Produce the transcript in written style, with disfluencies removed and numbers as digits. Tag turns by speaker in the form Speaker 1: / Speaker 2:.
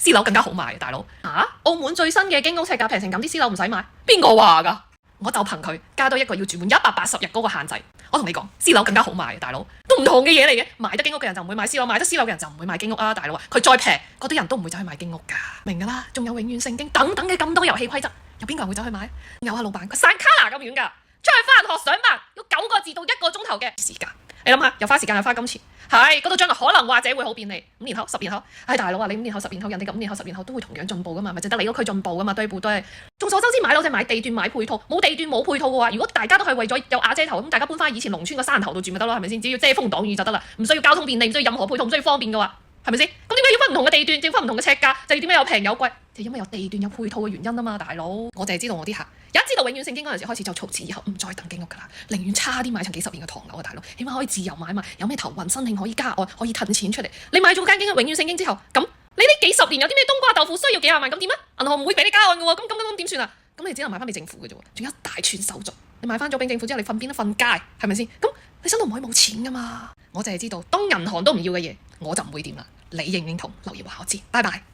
Speaker 1: 私樓更加好賣，大佬。澳門最新嘅經屋尺價平成咁，啲私樓唔使買，邊個話㗎？我就憑佢加多一個要住滿180日嗰個限制，我同你講，私樓更加好賣，大佬。都唔同嘅嘢嚟嘅，買得經屋嘅人就唔會買私樓，買得私樓嘅人就唔會買經屋啊，大佬啊！佢再平，嗰啲人都唔會走去買經屋㗎，明㗎啦。仲有永遠聖經等等嘅咁多遊戲規則，有邊個人會走去買？有啊，老闆，佢山卡拿咁遠㗎，出去返學上班要9個字到1個鐘頭嘅時間。你諗下，又花時間又花金錢，係嗰度將來可能或者會好便利。5年後、10年後，大佬啊，你5年後、10年後，人哋嘅5年後、10年後都會同樣進步噶嘛，咪就得你嗰區進步噶嘛，對唔對？眾所周知，買樓就係買地段、買配套，冇地段冇配套嘅話，如果大家都係為咗有瓦遮頭，咁大家搬翻以前農村個山頭度住咪得咯，係咪先？只要遮風擋雨就得啦，唔需要交通便利，唔需要任何配套，唔需要方便嘅話，係咪先？咁點解要分唔同嘅地段，要分唔同嘅尺價？就要點解有平有貴？就因為有地段有配套嘅原因啊嘛，大佬。我淨係知道我啲客一知道永遠聖經嗰陣時開始就從此以後唔再等經屋㗎啦，寧願差啲買層幾十年嘅唐樓啊，大佬，起碼可以自由買賣，有咩頭暈申請可以加按，可以褪錢出嚟。你買咗間經屋永遠聖經之後，咁你呢幾十年有啲咩冬瓜豆腐需要幾廿萬，咁點啊？銀行唔會俾你加按嘅喎，咁點算啊？咁你只能買翻俾政府嘅啫喎，仲有一大串手續。你買翻咗俾政府之後，你瞓邊都瞓街，係咪先？咁你身度唔可以冇錢㗎嘛？我淨係知道當銀行都唔要嘅嘢，我就唔會掂啦。你認唔認同？留言話我知，拜拜。